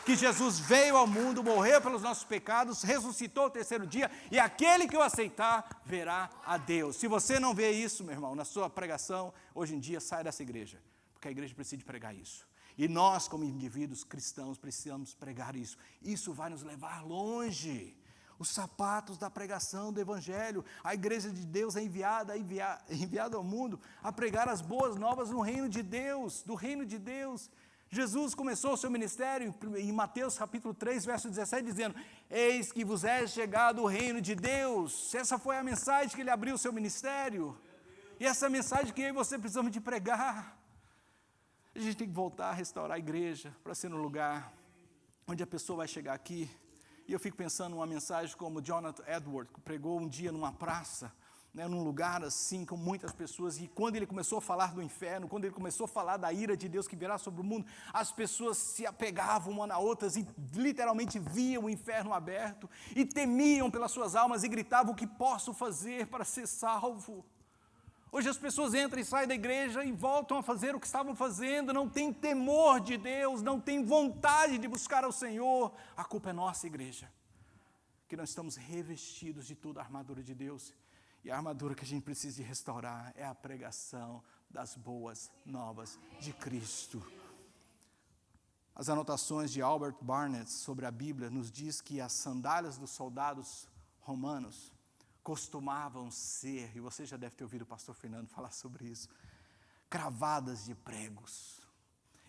S1: Que Jesus veio ao mundo, morreu pelos nossos pecados, ressuscitou ao terceiro dia, e aquele que o aceitar, verá a Deus. Se você não vê isso, meu irmão, na sua pregação, hoje em dia, sai dessa igreja, porque a igreja precisa de pregar isso. E nós, como indivíduos cristãos, precisamos pregar isso. Isso vai nos levar longe. Os sapatos da pregação do Evangelho. A igreja de Deus é enviada ao mundo a pregar as boas novas no reino de Deus, do reino de Deus. Jesus começou o seu ministério em Mateus capítulo 3, verso 17, dizendo, eis que vos é chegado o reino de Deus. Essa foi a mensagem que ele abriu o seu ministério. E essa mensagem que eu e você precisamos de pregar. A gente tem que voltar a restaurar a igreja, para ser um lugar onde a pessoa vai chegar aqui. E eu fico pensando numa mensagem como Jonathan Edwards, que pregou um dia numa praça, num lugar assim, com muitas pessoas, e quando ele começou a falar do inferno, quando ele começou a falar da ira de Deus que virá sobre o mundo, as pessoas se apegavam uma na outra e literalmente viam o inferno aberto, e temiam pelas suas almas, e gritavam, o que posso fazer para ser salvo? Hoje as pessoas entram e saem da igreja e voltam a fazer o que estavam fazendo, não tem temor de Deus, não tem vontade de buscar ao Senhor. A culpa é nossa, igreja, que nós estamos revestidos de toda a armadura de Deus. E a armadura que a gente precisa de restaurar é a pregação das boas novas de Cristo. As anotações de Albert Barnett sobre a Bíblia nos diz que as sandálias dos soldados romanos costumavam ser, e você já deve ter ouvido o pastor Fernando falar sobre isso, cravadas de pregos.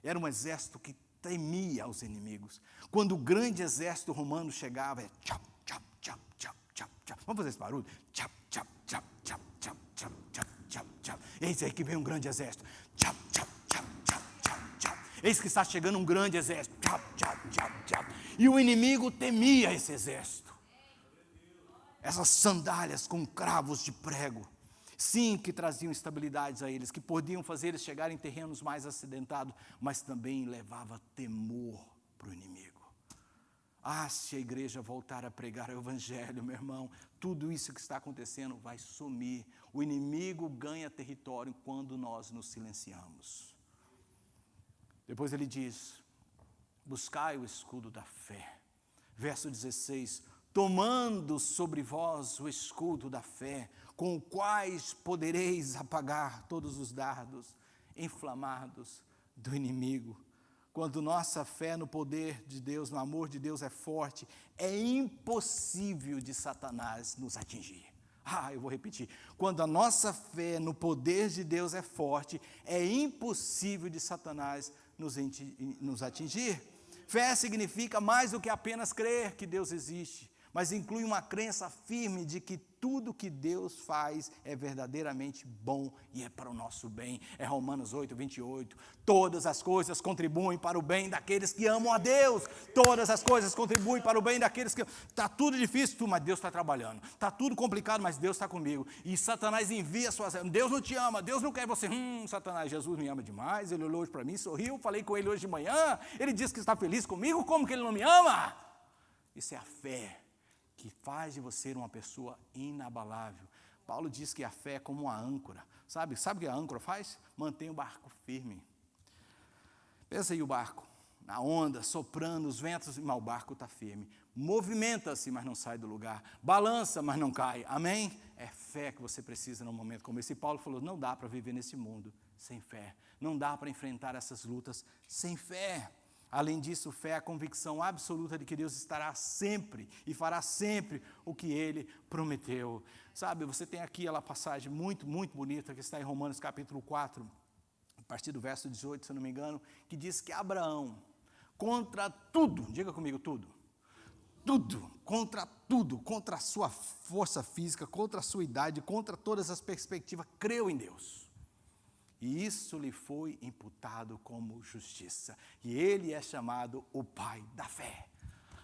S1: Era um exército que temia aos inimigos. Quando o grande exército romano chegava, tchap, tchap, tchap, tchap, tchap, tchap. Vamos fazer esse barulho? Tchap, tchap, tchap, tchap, tchap, tchap, tchap, tchap, tchap. Eis aí que vem um grande exército. Tchap, tchap, tchap, tchap, tchap, tchap. Eis que está chegando um grande exército. Tchap, tchap, tchap, tchap. E o inimigo temia esse exército. Essas sandálias com cravos de prego, sim, que traziam estabilidades a eles, que podiam fazer eles chegarem em terrenos mais acidentados, mas também levava temor para o inimigo. Se a igreja voltar a pregar o Evangelho, meu irmão, tudo isso que está acontecendo vai sumir. O inimigo ganha território quando nós nos silenciamos. Depois ele diz, buscai o escudo da fé. Verso 16, tomando sobre vós o escudo da fé, com o quais podereis apagar todos os dardos inflamados do inimigo. Quando nossa fé no poder de Deus, no amor de Deus é forte, é impossível de Satanás nos atingir. Eu vou repetir. Quando a nossa fé no poder de Deus é forte, é impossível de Satanás nos atingir. Fé significa mais do que apenas crer que Deus existe, mas inclui uma crença firme de que tudo que Deus faz é verdadeiramente bom e é para o nosso bem. É Romanos 8, 28. Todas as coisas contribuem para o bem daqueles que amam a Deus. Todas as coisas contribuem para o bem daqueles que... Está tudo difícil, mas Deus está trabalhando. Está tudo complicado, mas Deus está comigo. E Satanás envia suas... Deus não te ama, Deus não quer você. Satanás, Jesus me ama demais, ele olhou hoje para mim, sorriu, falei com ele hoje de manhã, ele disse que está feliz comigo, como que ele não me ama? Isso é a fé que faz de você uma pessoa inabalável. Paulo diz que a fé é como uma âncora. Sabe o que a âncora faz? Mantém o barco firme. Pensa aí o barco, na onda, soprando, os ventos, mas o barco está firme. Movimenta-se, mas não sai do lugar. Balança, mas não cai. Amém? É fé que você precisa num momento como esse. E Paulo falou, não dá para viver nesse mundo sem fé. Não dá para enfrentar essas lutas sem fé. Além disso, fé é a convicção absoluta de que Deus estará sempre e fará sempre o que Ele prometeu. Sabe, você tem aqui aquela passagem muito, muito bonita que está em Romanos capítulo 4, a partir do verso 18, se eu não me engano, que diz que Abraão, contra tudo, diga comigo tudo, contra a sua força física, contra a sua idade, contra todas as perspectivas, creu em Deus. E isso lhe foi imputado como justiça. E ele é chamado o pai da fé.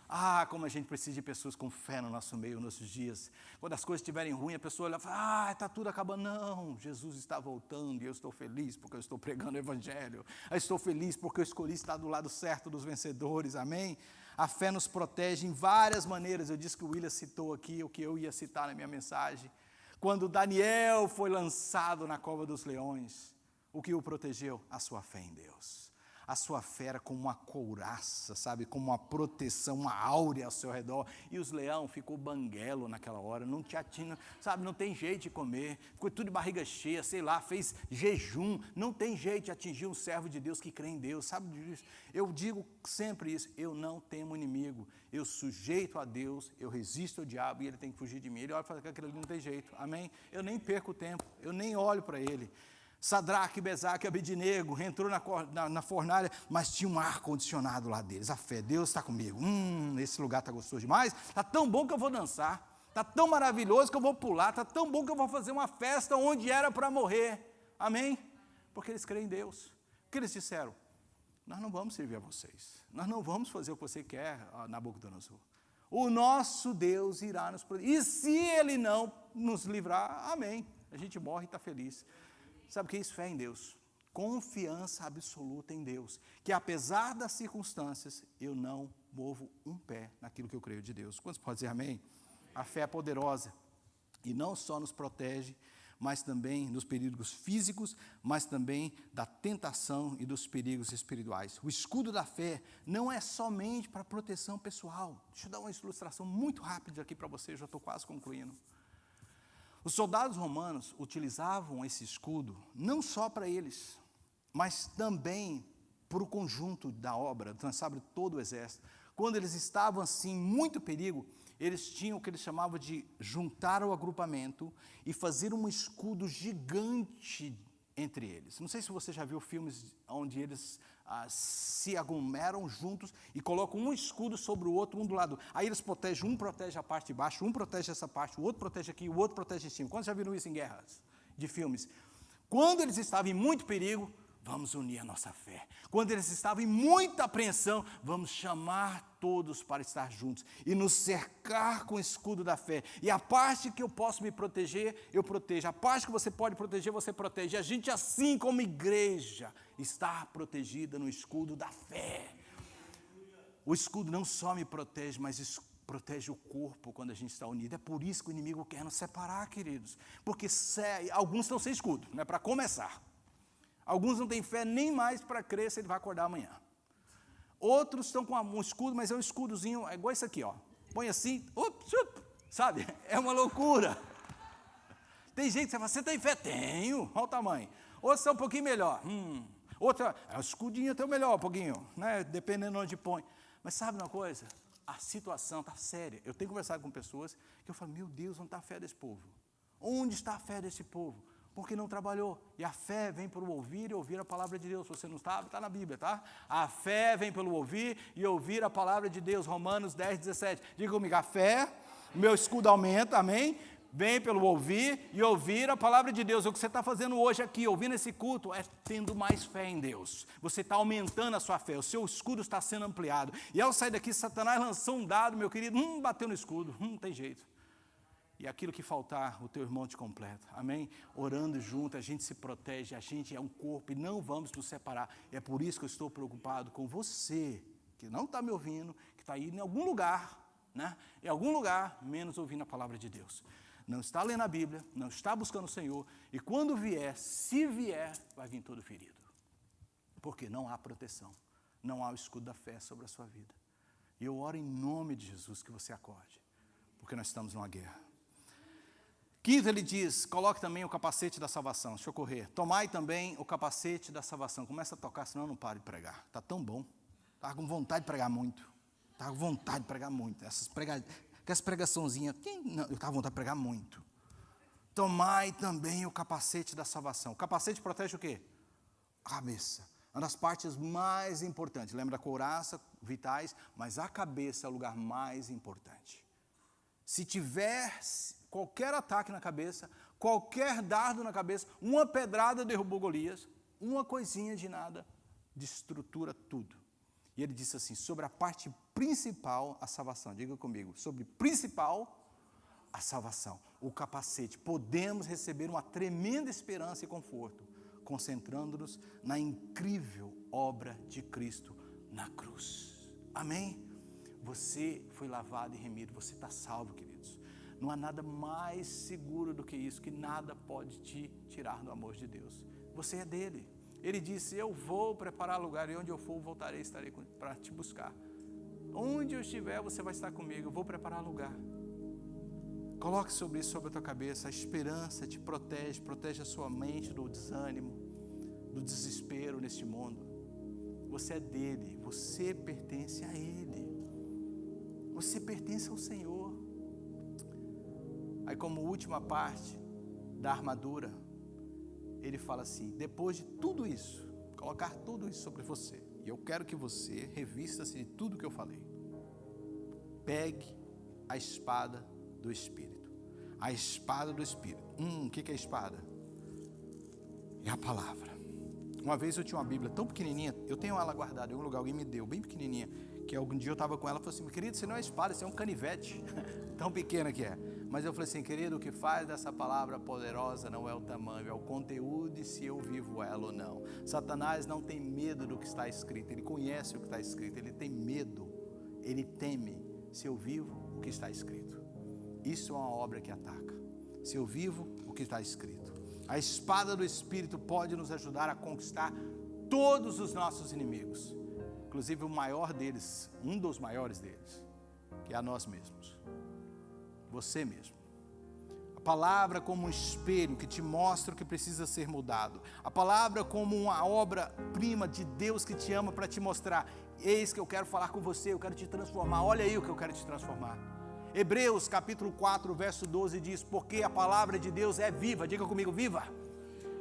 S1: Ah, como a gente precisa de pessoas com fé no nosso meio, nos nossos dias. Quando as coisas estiverem ruins, a pessoa olha e fala, está tudo acabando. Não, Jesus está voltando e eu estou feliz porque eu estou pregando o evangelho. Eu estou feliz porque eu escolhi estar do lado certo dos vencedores, amém? A fé nos protege em várias maneiras. Eu disse que o William citou aqui o que eu ia citar na minha mensagem. Quando Daniel foi lançado na cova dos leões, o que o protegeu? A sua fé em Deus. A sua fé era como uma couraça, sabe? Como uma proteção, uma áurea ao seu redor. E os leões ficou banguelo naquela hora, não tinha, sabe? Não tem jeito de comer, ficou tudo de barriga cheia, sei lá, fez jejum. Não tem jeito de atingir um servo de Deus que crê em Deus, sabe disso? Eu digo sempre isso, eu não temo inimigo. Eu sujeito a Deus, eu resisto ao diabo e ele tem que fugir de mim. Ele olha e fala que aquilo ali não tem jeito, amém? Eu nem perco tempo, eu nem olho para ele. Sadraque, Mesaque e Abednego entrou na fornalha, mas tinha um ar-condicionado lá deles. A fé, Deus está comigo. Esse lugar está gostoso demais. Está tão bom que eu vou dançar. Está tão maravilhoso que eu vou pular. Está tão bom que eu vou fazer uma festa onde era para morrer. Amém? Porque eles creem em Deus. O que eles disseram? Nós não vamos servir a vocês. Nós não vamos fazer o que você quer, Nabucodonosor. O nosso Deus irá nos proteger. E se Ele não nos livrar, amém. A gente morre e está feliz. Sabe o que é isso? Fé em Deus. Confiança absoluta em Deus. Que apesar das circunstâncias, eu não movo um pé naquilo que eu creio de Deus. Quantos podem dizer amém? A fé é poderosa. E não só nos protege, mas também dos perigos físicos, mas também da tentação e dos perigos espirituais. O escudo da fé não é somente para proteção pessoal. Deixa eu dar uma ilustração muito rápida aqui para vocês, já estou quase concluindo. Os soldados romanos utilizavam esse escudo não só para eles, mas também para o conjunto da obra, sabe, todo o exército. Quando eles estavam assim, em muito perigo, eles tinham o que eles chamavam de juntar o agrupamento e fazer um escudo gigante entre eles. Não sei se você já viu filmes onde eles se aglomeram juntos e colocam um escudo sobre o outro, um do lado. Aí eles protegem, um protege a parte de baixo, um protege essa parte, o outro protege aqui, o outro protege em cima. Quando já viram isso em guerras de filmes? Quando eles estavam em muito perigo, vamos unir a nossa fé. Quando eles estavam em muita apreensão, vamos chamar todos para estar juntos e nos cercar com o escudo da fé. E a parte que eu posso me proteger, eu protejo. A parte que você pode proteger, você protege. A gente, assim como igreja, está protegida no escudo da fé. O escudo não só me protege, mas protege o corpo quando a gente está unido. É por isso que o inimigo quer nos separar, queridos. Porque alguns estão sem escudo, né, para começar. Alguns não têm fé nem mais para crer se ele vai acordar amanhã. Outros estão com um escudo, mas é um escudozinho, é igual isso aqui, ó. Põe assim, sabe? É uma loucura. Tem gente que você fala, você tem fé? Tenho. Olha o tamanho. Outros são um pouquinho melhor. Outro, o escudinho até o melhor, um pouquinho, né? Dependendo de onde põe. Mas sabe uma coisa? A situação está séria. Eu tenho conversado com pessoas que eu falo, meu Deus, onde está a fé desse povo? Onde está a fé desse povo? Porque não trabalhou. E a fé vem pelo ouvir e ouvir a palavra de Deus. Se você não sabe, está na Bíblia, tá? A fé vem pelo ouvir e ouvir a palavra de Deus. Romanos 10, 17. Diga comigo, a fé, meu escudo aumenta, amém? Vem pelo ouvir e ouvir a palavra de Deus. O que você está fazendo hoje aqui, ouvindo esse culto, é tendo mais fé em Deus. Você está aumentando a sua fé, o seu escudo está sendo ampliado. E ao sair daqui, Satanás lançou um dado, meu querido, bateu no escudo, não tem jeito. E aquilo que faltar, o teu irmão te completa, amém? Orando junto, a gente se protege, a gente é um corpo e não vamos nos separar. É por isso que eu estou preocupado com você, que não está me ouvindo, que está aí em algum lugar, né? Em algum lugar, menos ouvindo a palavra de Deus. não está lendo a Bíblia, não está buscando o Senhor, e quando vier, se vier, vai vir todo ferido. Porque não há proteção, não há o escudo da fé sobre a sua vida. E eu oro em nome de Jesus que você acorde, porque nós estamos numa guerra. Quinto, ele diz, coloque também o capacete da salvação. Deixa eu correr. Tomai também o capacete da salvação. Começa a tocar, senão eu não paro de pregar. Está tão bom. Estava com vontade de pregar muito. Estava com vontade de pregar muito. Aquelas pregaçãozinhas. Eu estava com vontade de pregar muito. Tomai também o capacete da salvação. O capacete protege o quê? A cabeça. Uma das partes mais importantes. Lembra da couraça, vitais, mas a cabeça é o lugar mais importante. Se tiver qualquer ataque na cabeça, qualquer dardo na cabeça, uma pedrada derrubou Golias, uma coisinha de nada destrutura tudo. E ele disse assim, sobre a parte principal, a salvação. Diga comigo, sobre principal, a salvação. O capacete. Podemos receber uma tremenda esperança e conforto, concentrando-nos na incrível obra de Cristo na cruz. Amém? Você foi lavado e remido, você está salvo, queridos. Não há nada mais seguro do que isso, que nada pode te tirar do amor de Deus. Você é dele. Ele disse, eu vou preparar lugar, e onde eu for, voltarei, estarei para te buscar. Onde eu estiver, você vai estar comigo, eu vou preparar lugar. Coloque sobre isso, sobre a tua cabeça, a esperança te protege, protege a sua mente do desânimo, do desespero neste mundo. Você é dele, você pertence a ele. Você pertence ao Senhor. Aí, como última parte da armadura, ele fala assim, depois de tudo isso, colocar tudo isso sobre você, e eu quero que você revista-se de tudo que eu falei. Pegue a espada do Espírito. A espada do Espírito. O que é a espada? É a palavra. Uma vez eu tinha uma Bíblia tão pequenininha, eu tenho ela guardada em um lugar, alguém me deu, bem pequenininha, que algum dia eu estava com ela e falei assim, meu querido, isso não é espada, isso é um canivete, tão pequena que é. Mas eu falei assim, querido, o que faz dessa palavra poderosa não é o tamanho, é o conteúdo e se eu vivo ela ou não. Satanás não tem medo do que está escrito, ele conhece o que está escrito, ele tem medo, ele teme se eu vivo o que está escrito. Isso é uma obra que ataca, se eu vivo o que está escrito. A espada do Espírito pode nos ajudar a conquistar todos os nossos inimigos, inclusive o maior deles, um dos maiores deles, que é a nós mesmos. Você mesmo. A palavra como um espelho que te mostra o que precisa ser mudado. A palavra como uma obra-prima de Deus que te ama para te mostrar. Eis que eu quero falar com você, eu quero te transformar. Olha aí o que eu quero te transformar. Hebreus capítulo 4, verso 12 diz, porque a palavra de Deus é viva. Diga comigo, viva.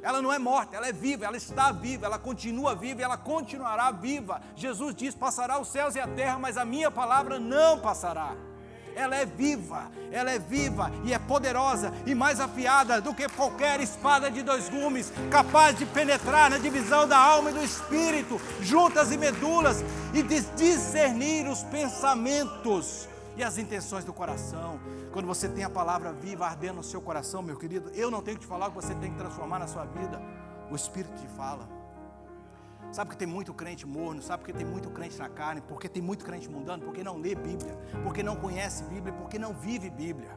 S1: Ela não é morta, ela é viva, ela está viva, ela continua viva e ela continuará viva. Jesus diz, passará os céus e a terra, mas a minha palavra não passará. Ela é viva e é poderosa e mais afiada do que qualquer espada de dois gumes, capaz de penetrar na divisão da alma e do espírito, juntas e medulas, e de discernir os pensamentos e as intenções do coração. Quando você tem a palavra viva ardendo no seu coração, meu querido, eu não tenho que te falar o que você tem que transformar na sua vida, o Espírito te fala. Sabe que tem muito crente morno, sabe que tem muito crente na carne, porque tem muito crente mundano, porque não lê Bíblia, porque não conhece Bíblia, porque não vive Bíblia.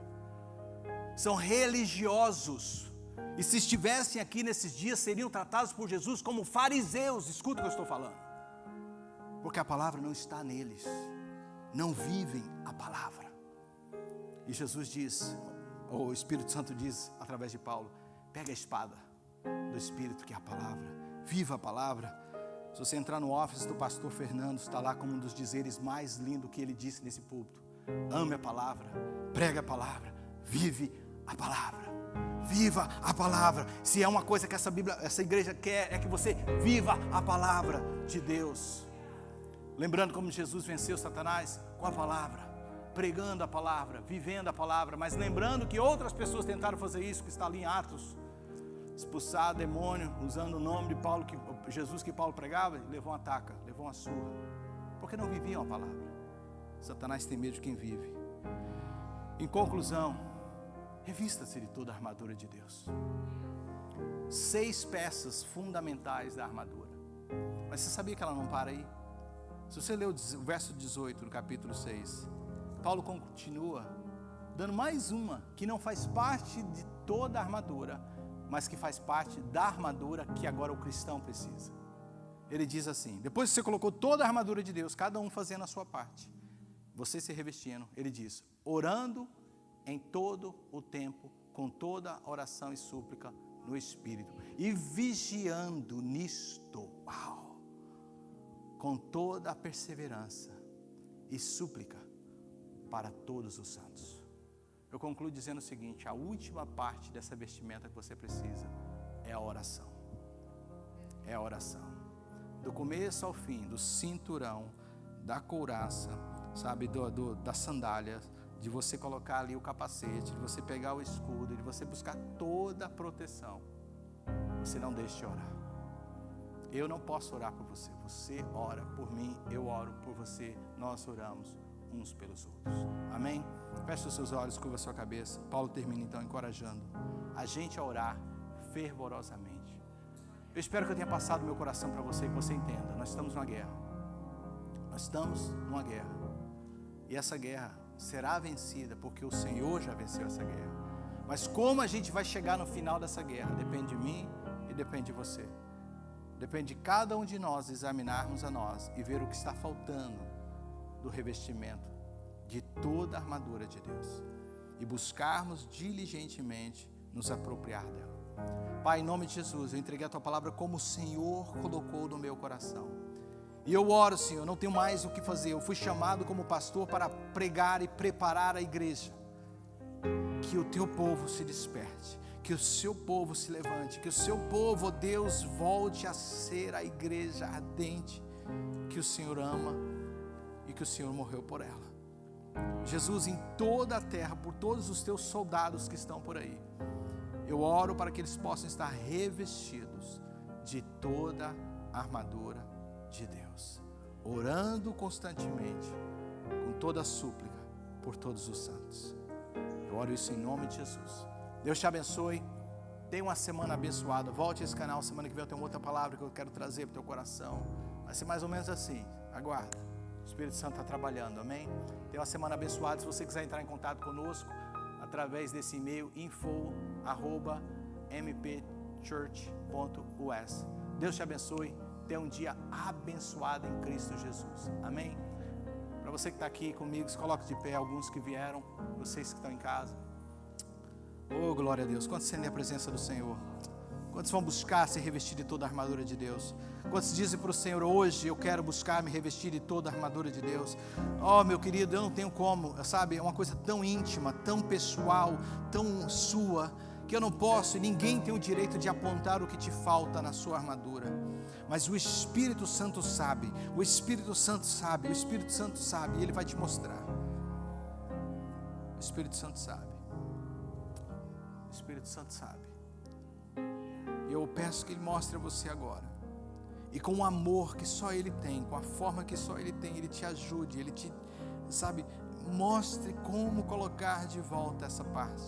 S1: São religiosos, e se estivessem aqui nesses dias, seriam tratados por Jesus como fariseus. Escuta o que eu estou falando, porque a palavra não está neles, não vivem a palavra. E Jesus diz, ou o Espírito Santo diz através de Paulo, pega a espada do Espírito, que é a palavra, viva a palavra. Se você entrar no office do pastor Fernando, está lá como um dos dizeres mais lindos que ele disse nesse púlpito. Ame a palavra, prega a palavra, vive a palavra. Viva a palavra. Se é uma coisa que essa igreja quer, é que você viva a palavra de Deus. Lembrando como Jesus venceu Satanás com a palavra, pregando a palavra, vivendo a palavra. Mas lembrando que outras pessoas tentaram fazer isso, que está ali em Atos. Expulsar demônio, usando o nome de Paulo, Jesus que Paulo pregava, levou uma taca, levou uma surra, porque não viviam a palavra. Satanás tem medo de quem vive. Em conclusão, revista-se de toda a armadura de Deus. 6 peças fundamentais da armadura. Mas você sabia que ela não para aí? Se você ler o verso 18 do capítulo 6, Paulo continua dando mais uma que não faz parte de toda a armadura, mas que faz parte da armadura que agora o cristão precisa. Ele diz assim, depois que você colocou toda a armadura de Deus, cada um fazendo a sua parte, você se revestindo, ele diz, orando em todo o tempo, com toda oração e súplica no Espírito, e vigiando nisto, com toda a perseverança e súplica para todos os santos. Eu concluo dizendo o seguinte, a última parte dessa vestimenta que você precisa é a oração. É a oração. Do começo ao fim, do cinturão, da couraça, sabe, das sandálias, de você colocar ali o capacete, de você pegar o escudo, de você buscar toda a proteção. Você não deixe de orar. Eu não posso orar por você. Você ora por mim, eu oro por você. Nós oramos uns pelos outros. Amém? Feche os seus olhos, curva a sua cabeça. Paulo termina então encorajando a gente a orar fervorosamente. Eu espero que eu tenha passado meu coração para você, que você entenda. Nós estamos numa guerra. Nós estamos numa guerra. E essa guerra será vencida, porque o Senhor já venceu essa guerra. Mas como a gente vai chegar no final dessa guerra, depende de mim e depende de você. Depende de cada um de nós examinarmos a nós e ver o que está faltando do revestimento de toda a armadura de Deus. E buscarmos diligentemente nos apropriar dela. Pai, em nome de Jesus, eu entreguei a Tua palavra como o Senhor colocou no meu coração. E eu oro, Senhor, não tenho mais o que fazer. Eu fui chamado como pastor para pregar e preparar a igreja. Que o Teu povo se desperte, que o Seu povo se levante, que o Seu povo, ó Deus, volte a ser a igreja ardente que o Senhor ama e que o Senhor morreu por ela. Jesus, em toda a terra, por todos os Teus soldados que estão por aí, eu oro para que eles possam estar revestidos de toda a armadura de Deus, orando constantemente, com toda a súplica, por todos os santos. Eu oro isso em nome de Jesus. Deus te abençoe, tenha uma semana abençoada. Volte a esse canal, semana que vem eu tenho outra palavra que eu quero trazer para o teu coração. Vai ser mais ou menos assim, aguarda. O Espírito Santo está trabalhando, amém? Tenha uma semana abençoada. Se você quiser entrar em contato conosco, através desse e-mail, info@mpchurch.us. Deus te abençoe. Tenha um dia abençoado em Cristo Jesus. Amém? Para você que está aqui comigo, se coloque de pé. Alguns que vieram, vocês que estão em casa. Oh, glória a Deus. Quantos sentem a presença do Senhor? Quantos vão buscar se revestir de toda a armadura de Deus? Quantos dizem para o Senhor, hoje eu quero buscar me revestir de toda a armadura de Deus? Oh, meu querido, eu não tenho como, sabe? É uma coisa tão íntima, tão pessoal, tão sua, que eu não posso, e ninguém tem o direito de apontar o que te falta na sua armadura. Mas o Espírito Santo sabe, o Espírito Santo sabe, o Espírito Santo sabe, e Ele vai te mostrar. O Espírito Santo sabe. O Espírito Santo sabe. E eu peço que Ele mostre a você agora. E com o amor que só Ele tem, com a forma que só Ele tem, Ele te ajude, Ele te, sabe, mostre como colocar de volta essa parte.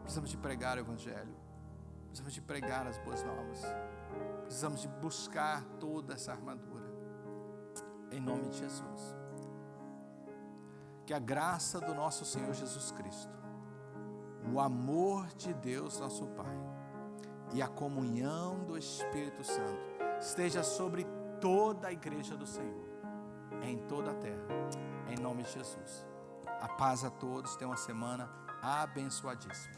S1: Precisamos de pregar o Evangelho. Precisamos de pregar as boas novas. Precisamos de buscar toda essa armadura. Em nome de Jesus. Que a graça do nosso Senhor Jesus Cristo, o amor de Deus nosso Pai e a comunhão do Espírito Santo esteja sobre toda a igreja do Senhor, em toda a terra, em nome de Jesus. A paz a todos, tenha uma semana abençoadíssima.